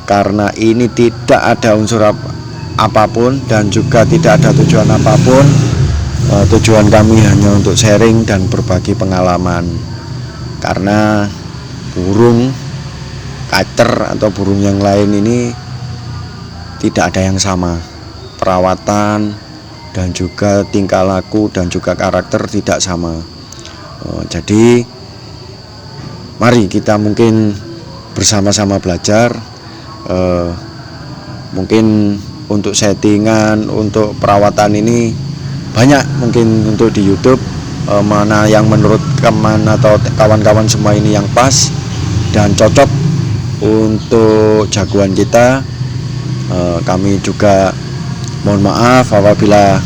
karena ini tidak ada unsur apapun dan juga tidak ada tujuan apapun. Tujuan kami hanya untuk sharing dan berbagi pengalaman, karena burung kacer atau burung yang lain ini tidak ada yang sama, perawatan dan juga tingkah laku dan juga karakter tidak sama. Jadi mari kita mungkin bersama-sama belajar. Mungkin untuk settingan, untuk perawatan ini banyak mungkin untuk di YouTube, mana yang menurut teman atau kawan-kawan semua ini yang pas dan cocok untuk jagoan kita. Kami juga mohon maaf apabila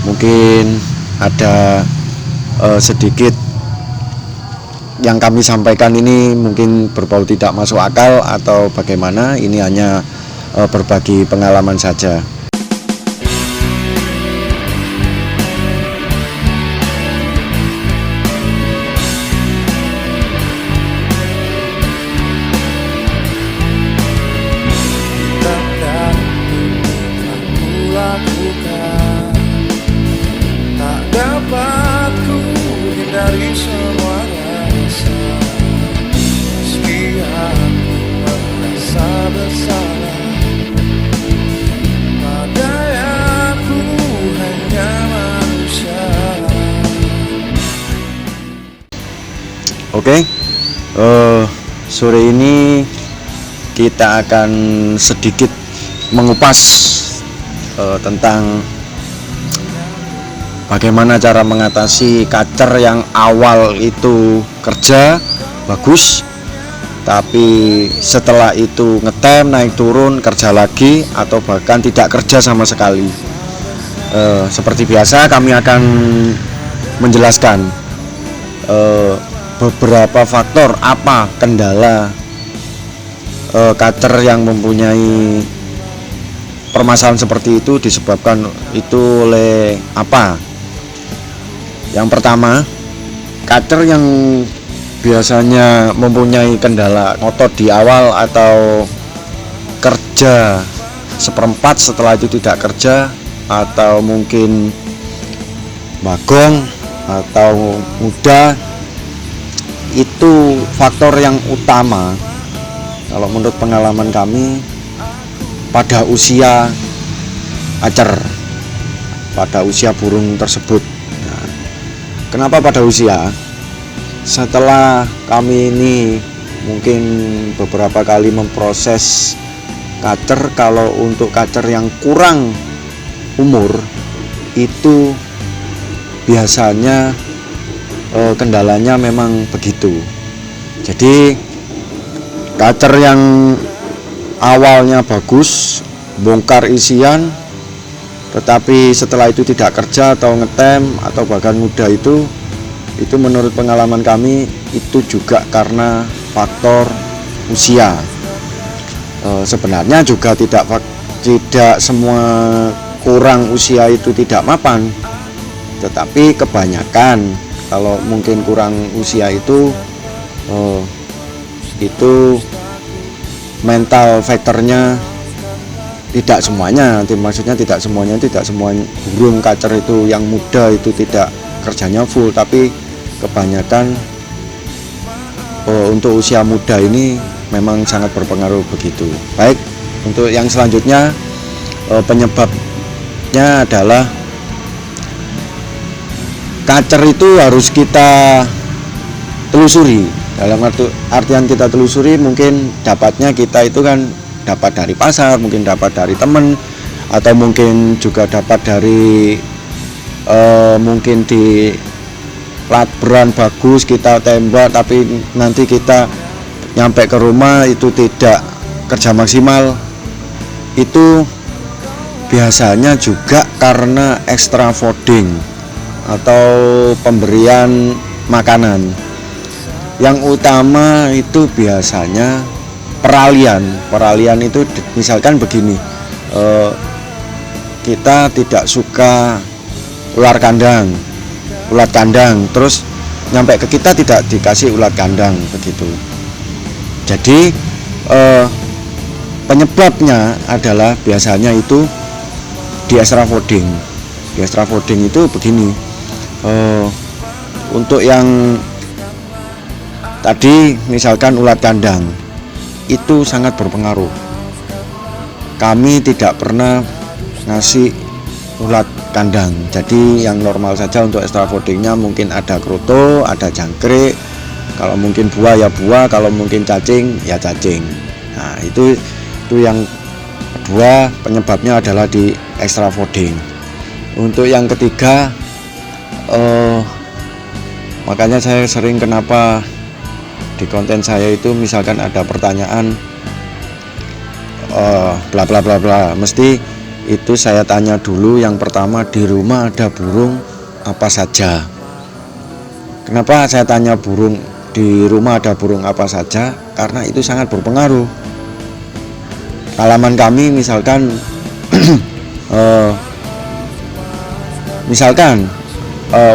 mungkin ada sedikit yang kami sampaikan ini mungkin berbau tidak masuk akal atau bagaimana. Ini hanya berbagi pengalaman saja. Tak dapat ku hindari semua rasa, meski aku merasa bersalah. Padahal aku hanya manusia. Oke, sore ini kita akan sedikit mengupas tentang bagaimana cara mengatasi kacer yang awal itu kerja bagus, tapi setelah itu ngetem, naik turun, kerja lagi, atau bahkan tidak kerja sama sekali. Seperti biasa kami akan menjelaskan beberapa faktor apa kendala kacer yang mempunyai permasalahan seperti itu disebabkan itu oleh apa. Yang pertama, kacer yang biasanya mempunyai kendala ngotot di awal atau kerja seperempat setelah itu tidak kerja, atau mungkin bagong atau muda, itu faktor yang utama kalau menurut pengalaman kami pada usia kacer, pada usia burung tersebut. Nah, kenapa pada usia? Setelah kami ini mungkin beberapa kali memproses kacer, kalau untuk kacer yang kurang umur itu biasanya kendalanya memang begitu. Jadi kacer yang awalnya bagus, bongkar isian, tetapi setelah itu tidak kerja atau ngetem atau bahkan muda, itu menurut pengalaman kami itu juga karena faktor usia. Sebenarnya juga tidak semua kurang usia itu tidak mapan, tetapi kebanyakan kalau mungkin kurang usia itu mental faktornya tidak semuanya, maksudnya tidak semua burung kacer itu yang muda itu tidak kerjanya full, tapi kebanyakan untuk usia muda ini memang sangat berpengaruh begitu. Baik, untuk yang selanjutnya penyebabnya adalah kacer itu harus kita telusuri. Dalam artian kita telusuri, mungkin dapatnya kita itu kan dapat dari pasar, mungkin dapat dari teman, atau mungkin juga dapat dari mungkin di plat beran bagus kita tembak, tapi nanti kita nyampe ke rumah itu tidak kerja maksimal. Itu biasanya juga karena extra fooding atau pemberian makanan. Yang utama itu biasanya peralihan itu misalkan begini, kita tidak suka ulat kandang, terus nyampe ke kita tidak dikasih ulat kandang begitu. Jadi penyebabnya adalah biasanya itu di extra fooding. Di extra fooding itu begini, untuk yang tadi misalkan ulat kandang itu sangat berpengaruh. Kami tidak pernah ngasih ulat kandang, jadi yang normal saja. Untuk extra foodingnya mungkin ada kroto, ada jangkrik, kalau mungkin buah ya buah, kalau mungkin cacing ya cacing. Nah itu yang kedua, penyebabnya adalah di extra fooding. Untuk yang ketiga, makanya saya sering kenapa di konten saya itu misalkan ada pertanyaan bla bla bla bla, mesti itu saya tanya dulu. Yang pertama, di rumah ada burung apa saja. Kenapa saya tanya burung di rumah ada burung apa saja? Karena itu sangat berpengaruh. Halaman kami misalkan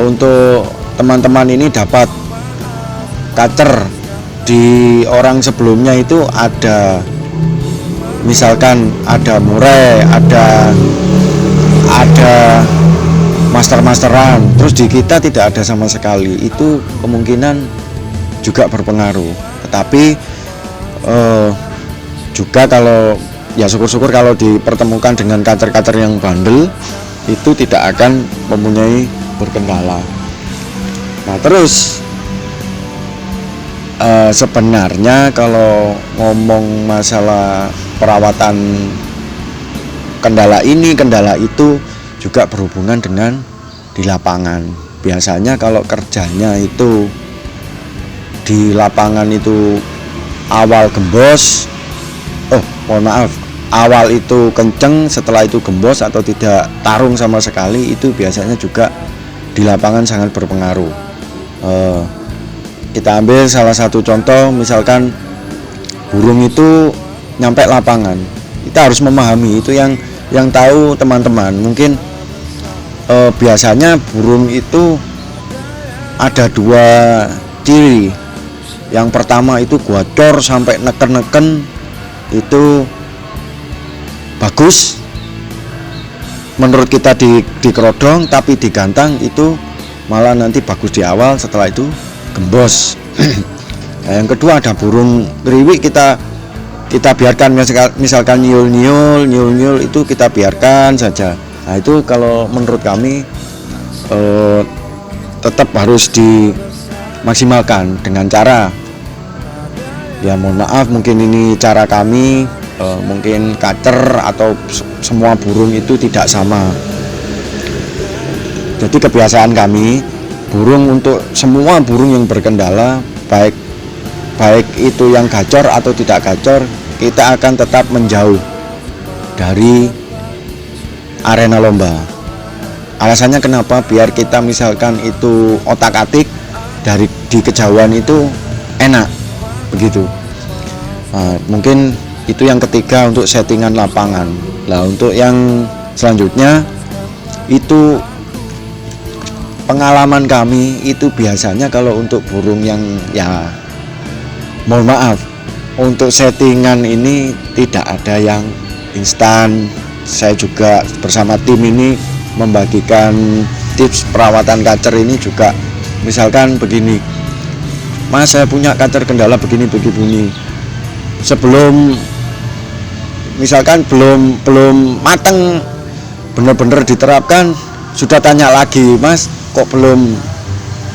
untuk teman-teman ini dapat kacer, di orang sebelumnya itu ada misalkan ada murai, ada master-masteran, terus di kita tidak ada sama sekali. Itu kemungkinan juga berpengaruh. Tetapi juga kalau ya syukur-syukur kalau dipertemukan dengan kacer-kacer yang bandel, itu tidak akan mempunyai berkendala. Nah terus sebenarnya kalau ngomong masalah perawatan kendala ini kendala itu juga berhubungan dengan di lapangan. Biasanya kalau kerjanya itu di lapangan itu awal gembos, awal itu kenceng, setelah itu gembos atau tidak tarung sama sekali, itu biasanya juga di lapangan sangat berpengaruh. Kita ambil salah satu contoh, misalkan burung itu nyampe lapangan, kita harus memahami itu. Yang tahu teman-teman mungkin biasanya burung itu ada dua ciri. Yang pertama itu gacor sampai neken-neken, itu bagus menurut kita di kerodong, tapi digantang itu malah nanti bagus di awal, setelah itu gembos. Nah, yang kedua ada burung riwik, kita biarkan misalkan nyul itu kita biarkan saja. Nah itu kalau menurut kami tetap harus dimaksimalkan dengan cara, ya mohon maaf mungkin ini cara kami, mungkin kacer atau semua burung itu tidak sama. Jadi kebiasaan kami, untuk semua burung yang berkendala, baik itu yang gacor atau tidak gacor, kita akan tetap menjauh dari arena lomba. Alasannya kenapa? Biar kita misalkan itu otak-atik di kejauhan itu enak begitu. Nah, mungkin itu yang ketiga untuk settingan lapangan. Nah untuk yang selanjutnya itu pengalaman kami itu biasanya kalau untuk burung yang ya mohon maaf, untuk settingan ini tidak ada yang instan. Saya juga bersama tim ini membagikan tips perawatan kacer ini juga. Misalkan begini, Mas saya punya kacer kendala begini. Sebelum misalkan belum matang benar-benar diterapkan, sudah tanya lagi, Mas kok belum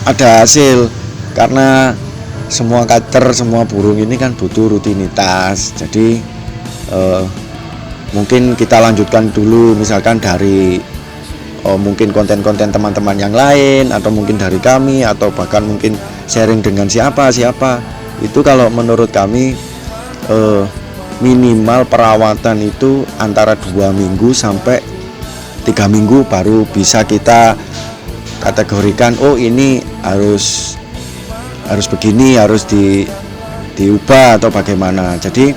ada hasil? Karena semua kacer, semua burung ini kan butuh rutinitas. Jadi mungkin kita lanjutkan dulu misalkan dari mungkin konten-konten teman-teman yang lain, atau mungkin dari kami, atau bahkan mungkin sharing dengan siapa. Itu kalau menurut kami minimal perawatan itu antara 2 minggu sampai 3 minggu baru bisa kita kategorikan, oh ini harus begini, harus diubah atau bagaimana. Jadi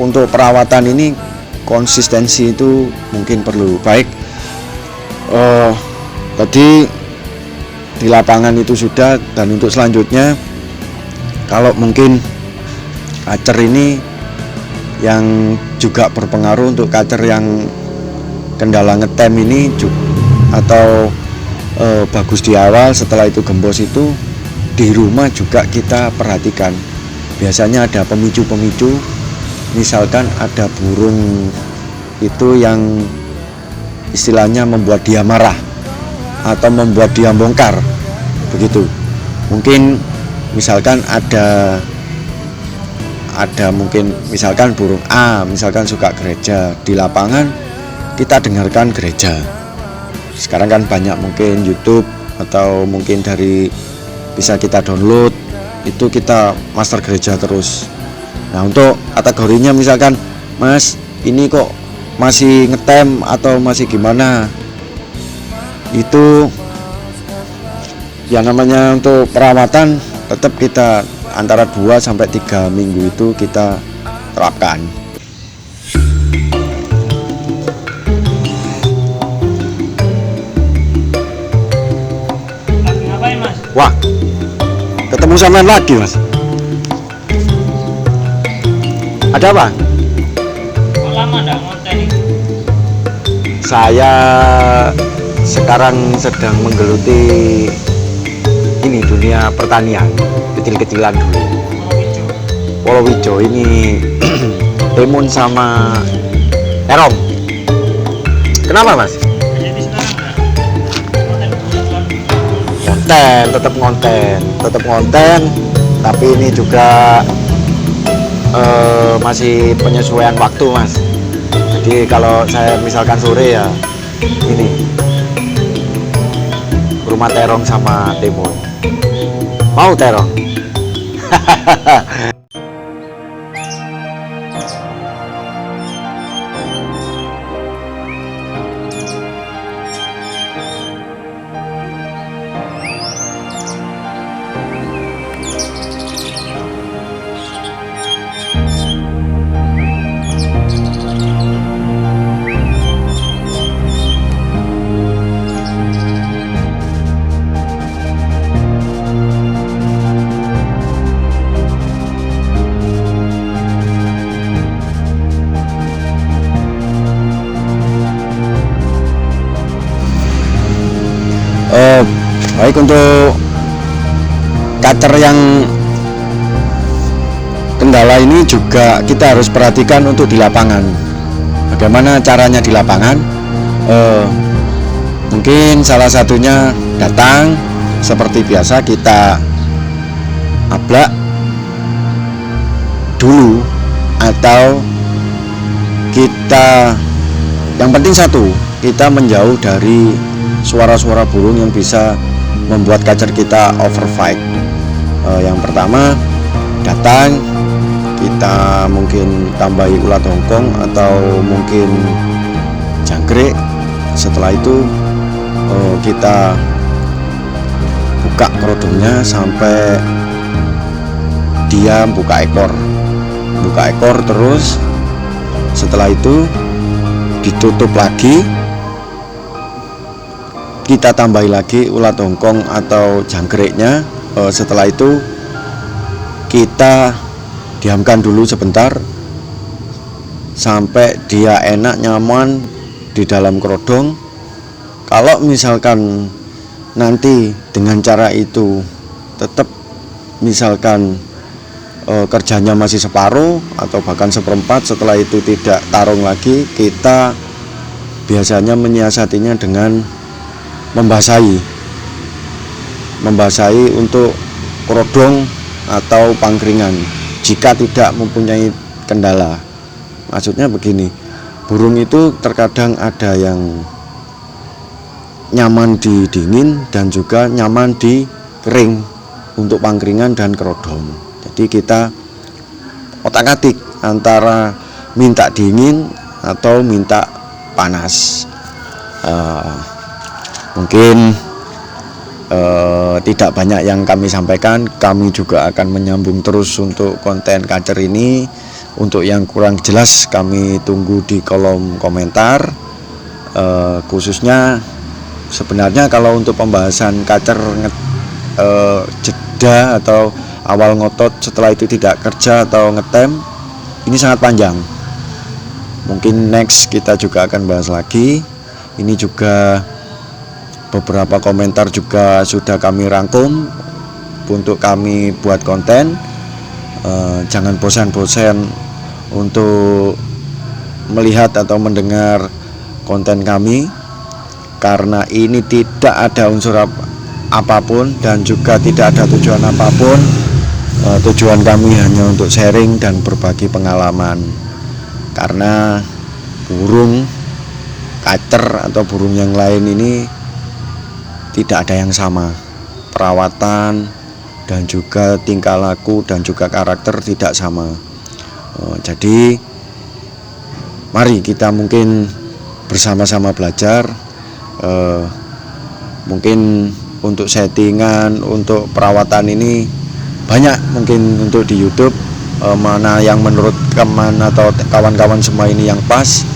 untuk perawatan ini konsistensi itu mungkin perlu. Baik, tadi di lapangan itu sudah. Dan untuk selanjutnya, kalau mungkin kacer ini yang juga berpengaruh untuk kacer yang kendala ngetem ini atau bagus di awal, setelah itu gembos itu di rumah juga kita perhatikan. Biasanya ada pemicu-pemicu, misalkan ada burung itu yang istilahnya membuat dia marah atau membuat dia bongkar begitu. Mungkin misalkan ada mungkin misalkan burung A misalkan suka gereja, di lapangan kita dengarkan gereja. Sekarang kan banyak mungkin YouTube atau mungkin dari bisa kita download, itu kita master gereja terus. Nah, untuk kategorinya misalkan Mas ini kok masih ngetem atau masih gimana, itu yang namanya untuk perawatan tetap kita antara 2 sampai 3 minggu itu kita terapkan. Ngapain Mas? Wah, ketemu sampean lagi Mas. Ada apa? Kok lama nggak ngonten ini? Saya sekarang sedang menggeluti ini dunia pertanian kecil-kecilan dulu. Hijau. Polowijo ini timun sama terong. Kenapa Mas? Jadi sekarang nggak ngonten kebutuhan. Tetap ngonten, tapi ini juga masih penyesuaian waktu Mas. Jadi kalau saya misalkan sore ya ini rumah terong sama timun. Mau terong? Baik, untuk kacer yang kendala ini juga kita harus perhatikan untuk di lapangan. Bagaimana caranya di lapangan? Mungkin salah satunya datang seperti biasa, kita ablak dulu, atau kita yang penting satu, kita menjauh dari suara-suara burung yang bisa membuat kacer kita overfight. Yang pertama, datang kita mungkin tambahi ulat hongkong atau mungkin jangkrik. Setelah itu kita buka kerodongnya sampai dia buka ekor terus. Setelah itu ditutup lagi, kita tambahi lagi ulat hongkong atau jangkriknya. Setelah itu kita diamkan dulu sebentar sampai dia enak nyaman di dalam kerodong. Kalau misalkan nanti dengan cara itu tetap misalkan kerjanya masih separuh atau bahkan seperempat, setelah itu tidak tarung lagi, kita biasanya menyiasatinya dengan membasahi untuk kerodong atau pangkringan jika tidak mempunyai kendala. Maksudnya begini, burung itu terkadang ada yang nyaman di dingin dan juga nyaman di kering untuk pangkringan dan kerodong. Jadi kita otak-atik antara minta dingin atau minta panas. Mungkin tidak banyak yang kami sampaikan. Kami juga akan menyambung terus untuk konten kacer ini. Untuk yang kurang jelas kami tunggu di kolom komentar. Khususnya sebenarnya kalau untuk pembahasan kacer jeda atau awal ngotot setelah itu tidak kerja atau ngetem, ini sangat panjang. Mungkin next kita juga akan bahas lagi. Ini juga beberapa komentar juga sudah kami rangkum untuk kami buat konten. Jangan bosan-bosan untuk melihat atau mendengar konten kami, karena ini tidak ada unsur apapun dan juga tidak ada tujuan apapun. Tujuan kami hanya untuk sharing dan berbagi pengalaman, karena burung kacer atau burung yang lain ini tidak ada yang sama, perawatan dan juga tingkah laku dan juga karakter tidak sama. Jadi mari kita mungkin bersama-sama belajar. Mungkin untuk settingan, untuk perawatan ini banyak mungkin untuk di YouTube, mana yang menurut teman atau kawan-kawan semua ini yang pas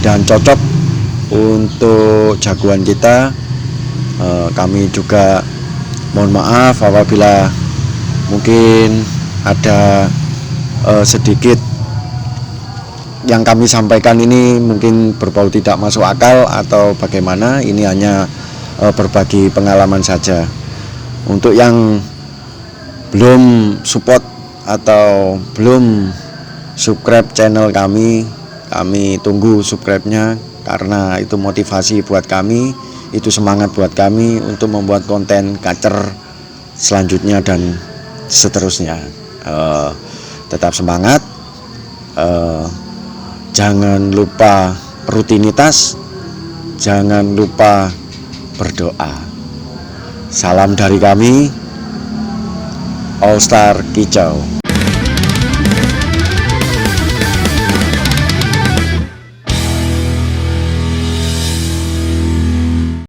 dan cocok untuk jagoan kita. Kami juga mohon maaf apabila mungkin ada sedikit yang kami sampaikan ini mungkin berbau tidak masuk akal atau bagaimana. Ini hanya berbagi pengalaman saja. Untuk yang belum support atau belum subscribe channel kami tunggu subscribe-nya, karena itu motivasi buat kami, itu semangat buat kami untuk membuat konten kacer selanjutnya dan seterusnya. Tetap semangat, jangan lupa rutinitas, jangan lupa berdoa. Salam dari kami, All Star Kicau.